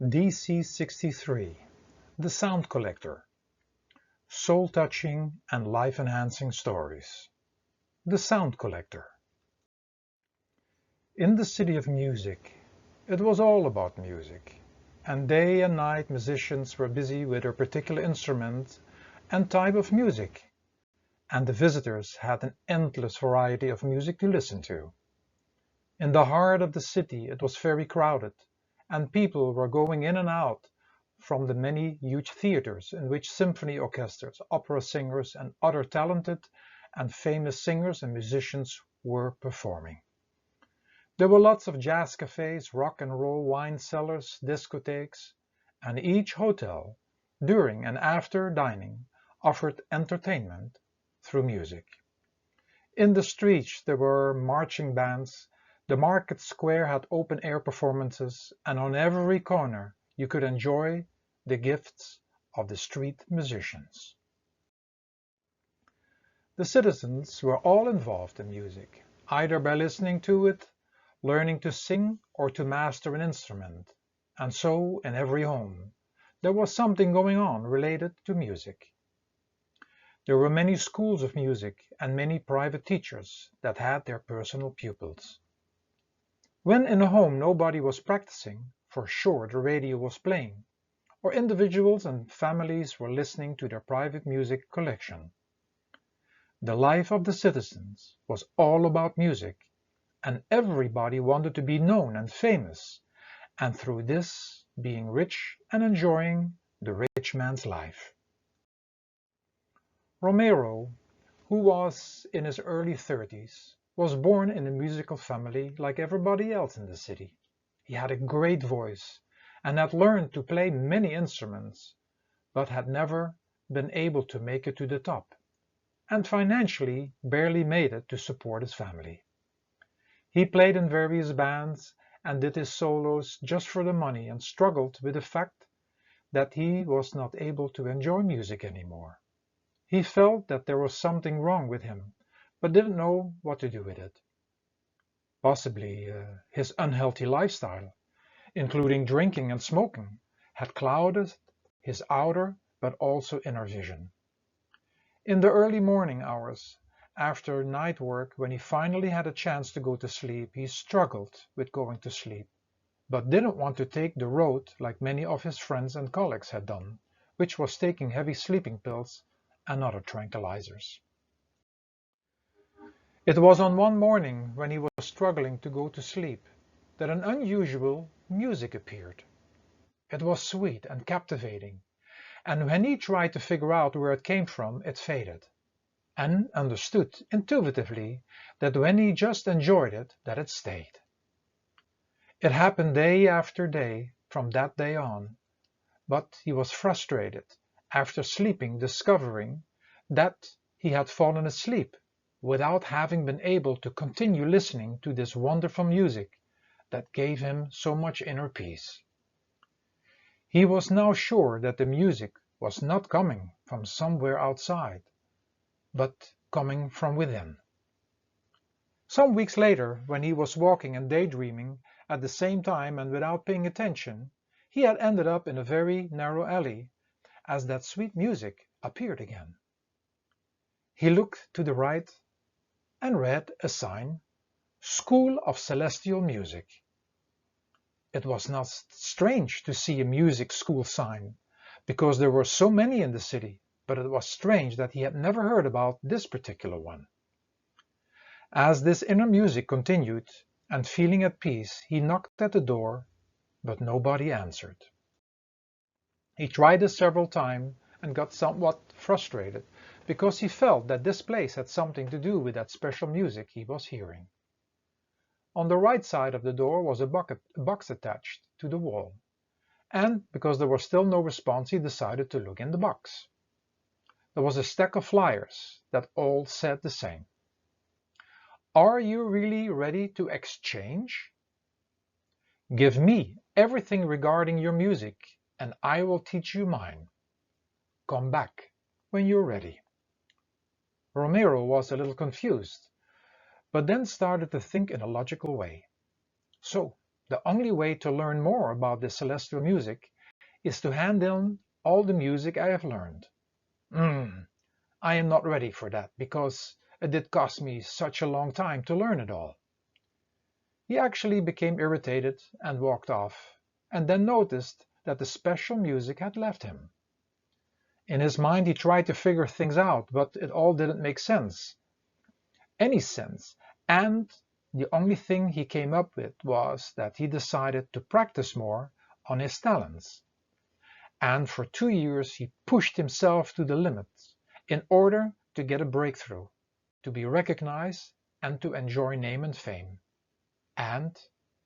Dc63, the sound collector. Soul-touching and life-enhancing stories. The sound collector. In the city of music, it was all about music, and day and night musicians were busy with their particular instrument and type of music, and the visitors had an endless variety of music to listen to. In the heart of the city it was very crowded, and people were going in and out from the many huge theaters in which symphony orchestras, opera singers, and other talented and famous singers and musicians were performing. There were lots of jazz cafes, rock and roll wine cellars, discotheques, and each hotel, during and after dining, offered entertainment through music. In the streets there were marching bands, the market square had open-air performances, and on every corner you could enjoy the gifts of the street musicians. The citizens were all involved in music, either by listening to it, learning to sing, or to master an instrument, and so in every home there was something going on related to music. There were many schools of music and many private teachers that had their personal pupils. When in a home nobody was practicing, for sure the radio was playing, or individuals and families were listening to their private music collection. The life of the citizens was all about music, and everybody wanted to be known and famous, and through this being rich and enjoying the rich man's life. Romero, who was in his early 30s, was born in a musical family like everybody else in the city. He had a great voice and had learned to play many instruments, but had never been able to make it to the top, and financially barely made it to support his family. He played in various bands and did his solos just for the money and struggled with the fact that he was not able to enjoy music anymore. He felt that there was something wrong with him, but didn't know what to do with it. Possibly his unhealthy lifestyle, including drinking and smoking, had clouded his outer but also inner vision. In the early morning hours, after night work, when he finally had a chance to go to sleep, he struggled with going to sleep, but didn't want to take the road like many of his friends and colleagues had done, which was taking heavy sleeping pills and other tranquilizers. It was on one morning when he was struggling to go to sleep that an unusual music appeared. It was sweet and captivating, and when he tried to figure out where it came from, it faded, and understood intuitively that when he just enjoyed it, that it stayed. It happened day after day from that day on, but he was frustrated after sleeping, discovering that he had fallen asleep without having been able to continue listening to this wonderful music that gave him so much inner peace. He was now sure that the music was not coming from somewhere outside, but coming from within. Some weeks later, when he was walking and daydreaming at the same time and without paying attention, he had ended up in a very narrow alley as that sweet music appeared again. He looked to the right and read a sign, School of Celestial Music. It was not strange to see a music school sign, because there were so many in the city, but it was strange that he had never heard about this particular one. As this inner music continued, and feeling at peace, he knocked at the door, but nobody answered. He tried this several times and got somewhat frustrated, because he felt that this place had something to do with that special music he was hearing. On the right side of the door was a box attached to the wall, and because there was still no response, he decided to look in the box. There was a stack of flyers that all said the same. Are you really ready to exchange? Give me everything regarding your music, and I will teach you mine. Come back when you're ready. Romero was a little confused, but then started to think in a logical way. So, The only way to learn more about this celestial music is to hand in all the music I have learned. I am not ready for that, because it did cost me such a long time to learn it all. He actually became irritated and walked off, and then noticed that the special music had left him. In his mind he tried to figure things out, but it all didn't make any sense, and the only thing he came up with was that he decided to practice more on his talents. And for 2 years he pushed himself to the limits in order to get a breakthrough, to be recognized, and to enjoy name and fame. And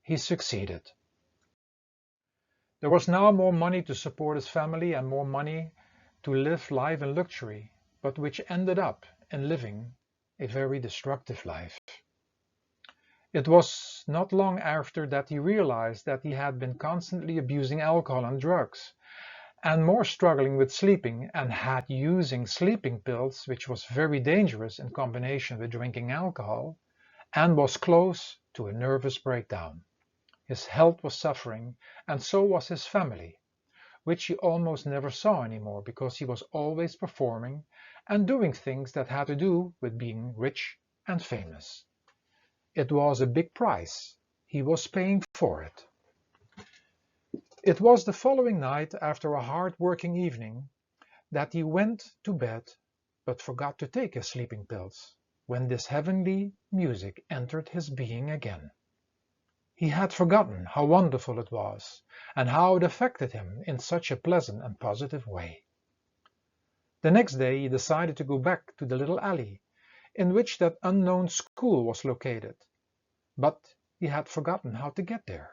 he succeeded. There was now more money to support his family and more money to live life in luxury, but which ended up in living a very destructive life. It was not long after that he realized that he had been constantly abusing alcohol and drugs, and more struggling with sleeping, and had using sleeping pills, which was very dangerous in combination with drinking alcohol, and was close to a nervous breakdown. His health was suffering, and so was his family, which he almost never saw anymore because he was always performing and doing things that had to do with being rich and famous. It was a big price he was paying for it. It was the following night, after a hard-working evening, that he went to bed but forgot to take his sleeping pills, when this heavenly music entered his being again. He had forgotten how wonderful it was, and how it affected him in such a pleasant and positive way. The next day he decided to go back to the little alley in which that unknown school was located, but he had forgotten how to get there.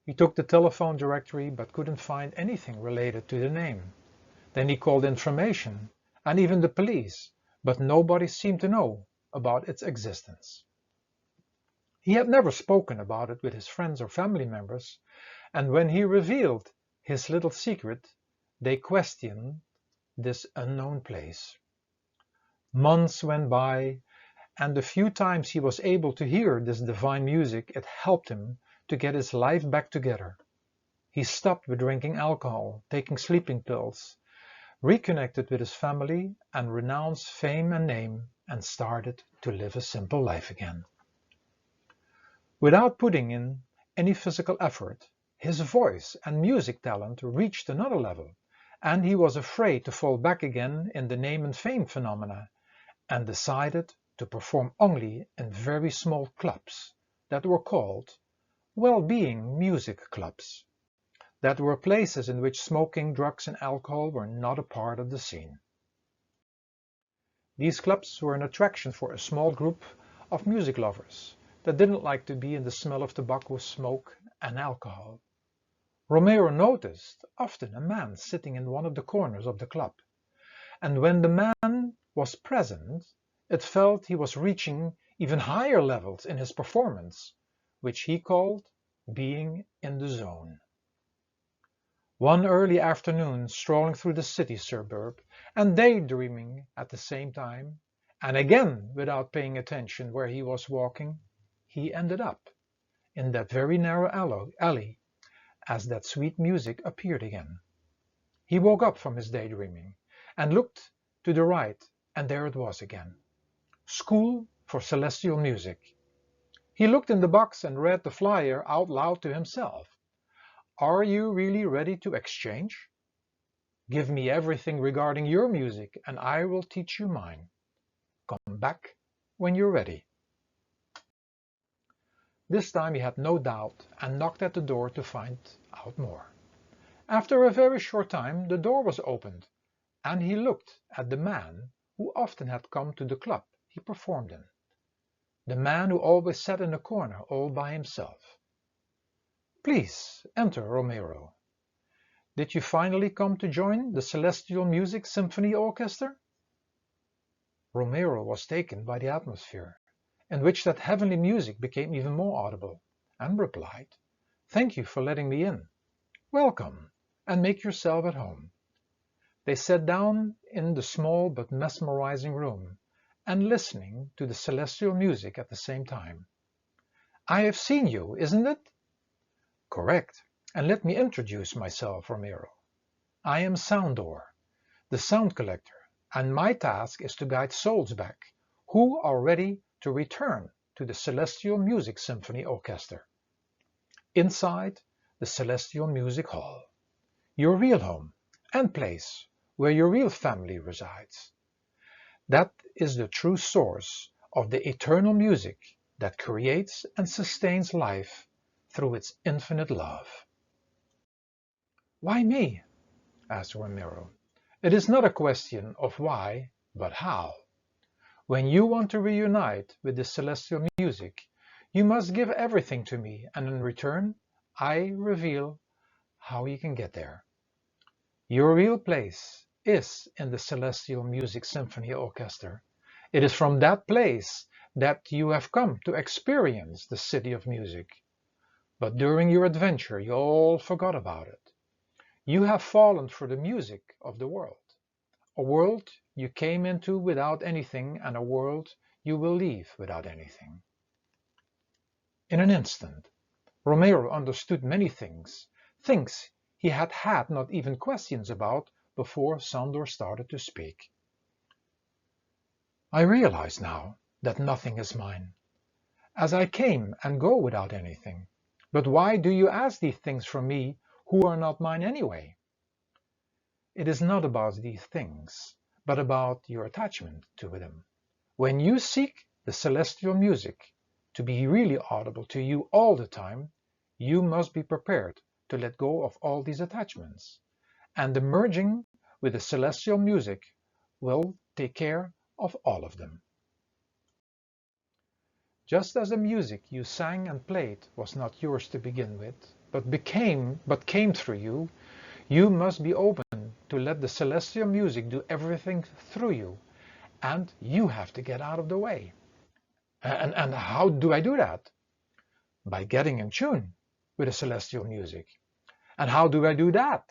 He took the telephone directory but couldn't find anything related to the name. Then he called information and even the police, but nobody seemed to know about its existence. He had never spoken about it with his friends or family members, and when he revealed his little secret, they questioned this unknown place. Months went by, and the few times he was able to hear this divine music, it helped him to get his life back together. He stopped with drinking alcohol, taking sleeping pills, reconnected with his family, and renounced fame and name, and started to live a simple life again. Without putting in any physical effort, his voice and music talent reached another level, and he was afraid to fall back again in the name and fame phenomena, and decided to perform only in very small clubs that were called well-being music clubs, that were places in which smoking, drugs and alcohol were not a part of the scene. These clubs were an attraction for a small group of music lovers that didn't like to be in the smell of tobacco, smoke and alcohol. Romero noticed often a man sitting in one of the corners of the club, and when the man was present, it felt he was reaching even higher levels in his performance, which he called being in the zone. One early afternoon, strolling through the city suburb and daydreaming at the same time, and again without paying attention where he was walking, he ended up in that very narrow alley as that sweet music appeared again. He woke up from his daydreaming and looked to the right, and there it was again. School for Celestial Music. He looked in the box and read the flyer out loud to himself. Are you really ready to exchange? Give me everything regarding your music and I will teach you mine. Come back when you're ready. This time he had no doubt and knocked at the door to find out more. After a very short time the door was opened, and he looked at the man who often had come to the club he performed in. The man who always sat in a corner all by himself. Please enter, Romero. Did you finally come to join the Celestial Music Symphony Orchestra? Romero was taken by the atmosphere, in which that heavenly music became even more audible, and replied, Thank you for letting me in. Welcome, and make yourself at home. They sat down in the small but mesmerizing room, and listening to the celestial music at the same time. I have seen you, isn't it? Correct. And let me introduce myself, Romero. I am Soundor, the sound collector, and my task is to guide souls back who are ready to return to the Celestial Music Symphony Orchestra, inside the Celestial Music Hall, your real home and place where your real family resides. That is the true source of the eternal music that creates and sustains life through its infinite love. Why me? Asked Ramiro. It is not a question of why, but how. When you want to reunite with the celestial music, you must give everything to me, and in return, I reveal how you can get there. Your real place is in the Celestial Music Symphony Orchestra. It is from that place that you have come to experience the City of Music. But during your adventure, you all forgot about it. You have fallen for the music of the world. A world you came into without anything, and a world you will leave without anything. In an instant, Romero understood many things, things he had had not even questions about before Sandor started to speak. I realize now that nothing is mine, as I came and go without anything. But why do you ask these things from me who are not mine anyway? It is not about these things, but about your attachment to them. When you seek the celestial music to be really audible to you all the time, you must be prepared to let go of all these attachments, and the merging with the celestial music will take care of all of them. Just as the music you sang and played was not yours to begin with, but came through you, you must be open to let the celestial music do everything through you, and you have to get out of the way. And how do I do that? By getting in tune with the celestial music. And how do I do that?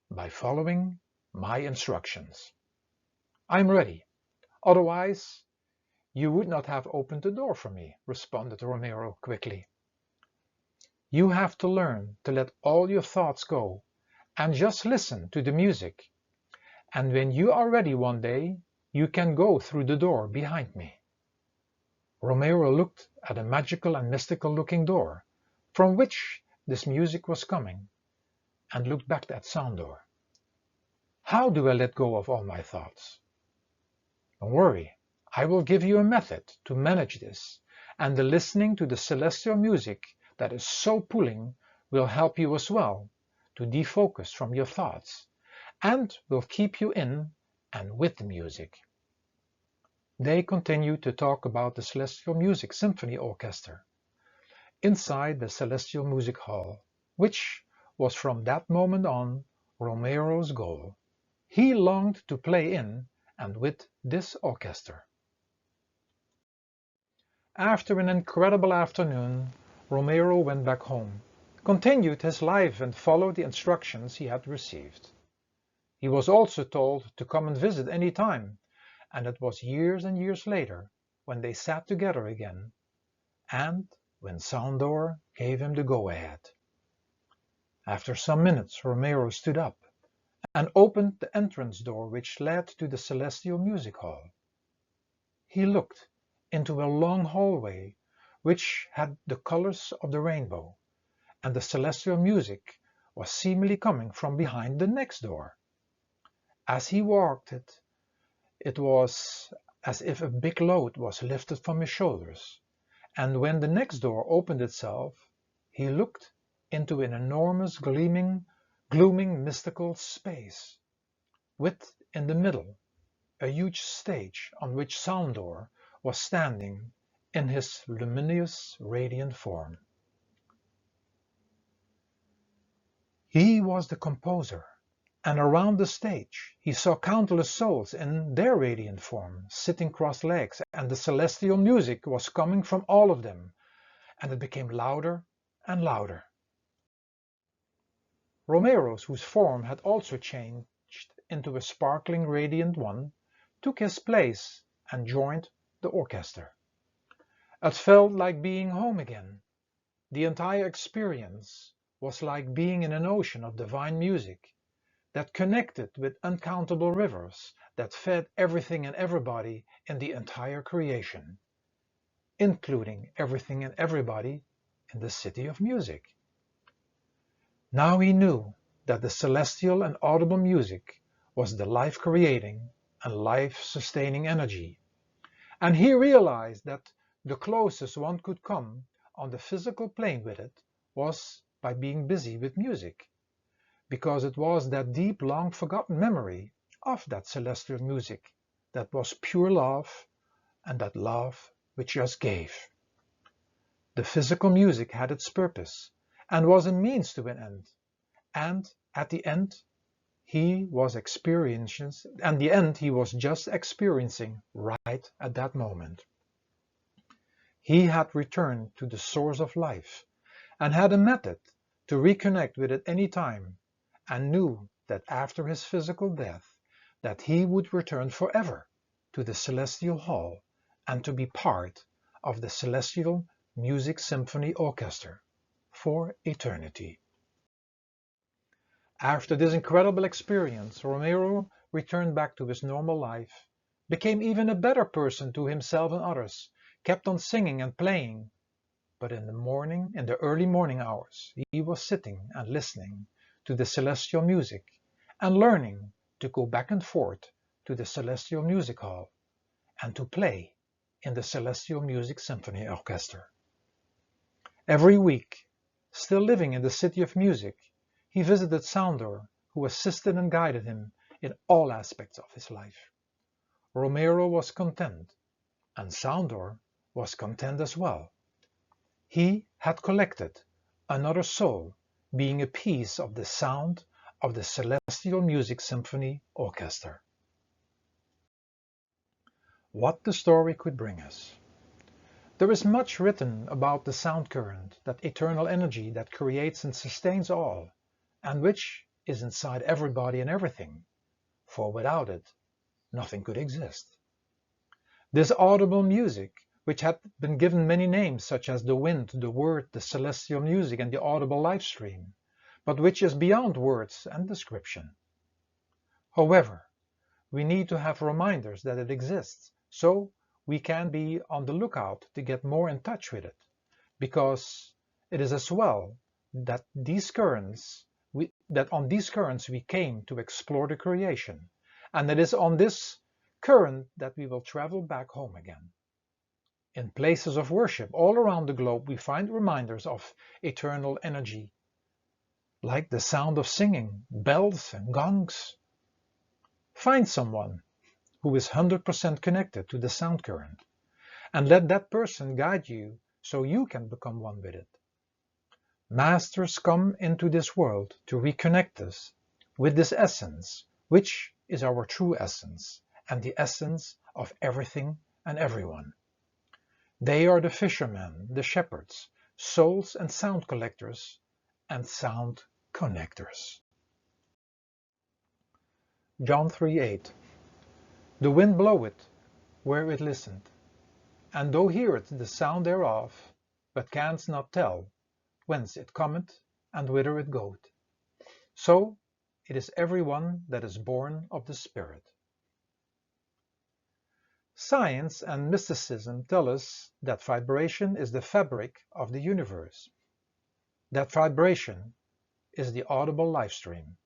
By following my instructions. I'm ready. Otherwise, you would not have opened the door for me, responded Romero quickly. You have to learn to let all your thoughts go and just listen to the music. And when you are ready one day, you can go through the door behind me. Romero looked at a magical and mystical looking door, from which this music was coming, and looked back at Sandor. How do I let go of all my thoughts? Don't worry, I will give you a method to manage this, and the listening to the celestial music that is so pulling will help you as well to defocus from your thoughts, and will keep you in and with the music. They continued to talk about the Celestial Music Symphony Orchestra inside the Celestial Music Hall, which was from that moment on Romero's goal. He longed to play in and with this orchestra. After an incredible afternoon, Romero went back home, continued his life and followed the instructions he had received. He was also told to come and visit any time, and it was years and years later when they sat together again, and when Sandor gave him the go-ahead. After some minutes Romero stood up and opened the entrance door which led to the Celestial Music Hall. He looked into a long hallway which had the colors of the rainbow, and the celestial music was seemingly coming from behind the next door. As he walked it was as if a big load was lifted from his shoulders, and when the next door opened itself, he looked into an enormous glooming mystical space, with in the middle a huge stage on which Sandor was standing in his luminous radiant form. He was the composer, and around the stage he saw countless souls in their radiant form, sitting cross-legs, and the celestial music was coming from all of them, and it became louder and louder. Romero's, whose form had also changed into a sparkling radiant one, took his place and joined the orchestra. It felt like being home again. The entire experience was like being in an ocean of divine music that connected with uncountable rivers that fed everything and everybody in the entire creation, including everything and everybody in the city of music. Now he knew that the celestial and audible music was the life-creating and life-sustaining energy, and he realized that the closest one could come on the physical plane with it was by being busy with music, because it was that deep, long-forgotten memory of that celestial music that was pure love, and that love which just gave. The physical music had its purpose and was a means to an end, and at the end he was just experiencing right at that moment. He had returned to the source of life and had a method to reconnect with it any time, and knew that after his physical death that he would return forever to the celestial hall and to be part of the celestial music symphony orchestra for eternity. After this incredible experience, Romero returned back to his normal life, became even a better person to himself and others, kept on singing and playing, but in the early morning hours, he was sitting and listening to the celestial music and learning to go back and forth to the celestial music hall and to play in the celestial music symphony orchestra. Every week, still living in the city of music, he visited Soundor, who assisted and guided him in all aspects of his life. Romero was content, and Soundor was content as well. He had collected another soul, being a piece of the sound of the Celestial Music Symphony Orchestra. What the story could bring us. There is much written about the sound current, that eternal energy that creates and sustains all, and which is inside everybody and everything, for without it, nothing could exist. This audible music, which had been given many names such as the wind, the word, the celestial music, and the audible life stream, but which is beyond words and description. However, we need to have reminders that it exists, so we can be on the lookout to get more in touch with it, because it is as well that on these currents we came to explore the creation, and it is on this current that we will travel back home again. In places of worship all around the globe we find reminders of eternal energy, like the sound of singing, bells and gongs. Find someone who is 100% connected to the sound current, and let that person guide you so you can become one with it. Masters come into this world to reconnect us with this essence, which is our true essence and the essence of everything and everyone. They are the fishermen, the shepherds, souls and sound collectors and sound connectors. John 3:8. The wind bloweth where it listeth, and thou hearest the sound thereof, but canst not tell whence it cometh and whither it goeth. So it is every one that is born of the Spirit. Science and mysticism tell us that vibration is the fabric of the universe. That vibration is the audible life stream.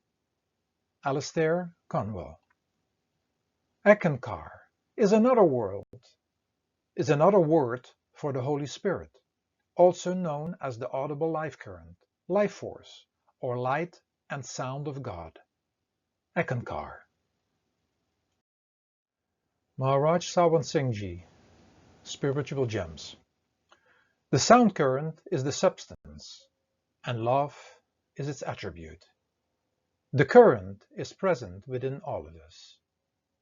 Alistair Conwell. Ekankar is another word for the Holy Spirit, also known as the audible life current, life force, or light and sound of God. Ekankar. Maharaj Sawan Singh Ji, Spiritual Gems. The sound current is the substance, and love is its attribute. The current is present within all of us.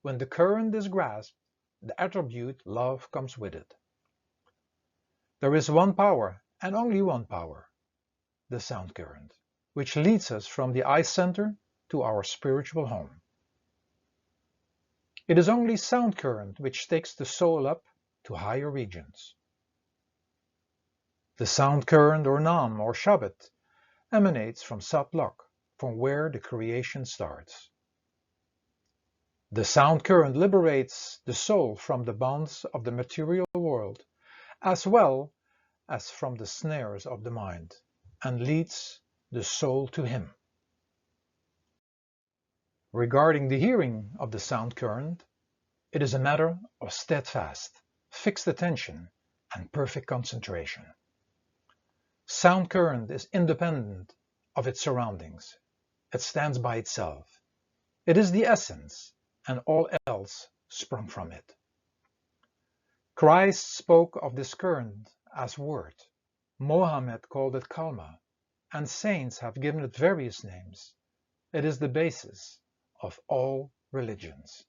When the current is grasped, the attribute love comes with it. There is one power, and only one power, the sound current, which leads us from the eye center to our spiritual home. It is only sound current which takes the soul up to higher regions. The sound current, or Nam, or Shabbat, emanates from Satlok, from where the creation starts. The sound current liberates the soul from the bonds of the material world, as well as from the snares of the mind, and leads the soul to Him. Regarding the hearing of the sound current, it is a matter of steadfast, fixed attention and perfect concentration. Sound current is independent of its surroundings. It stands by itself. It is the essence, and all else sprung from it. Christ spoke of this current as word. Mohammed called it kalma, and saints have given it various names. It is the basis of all religions.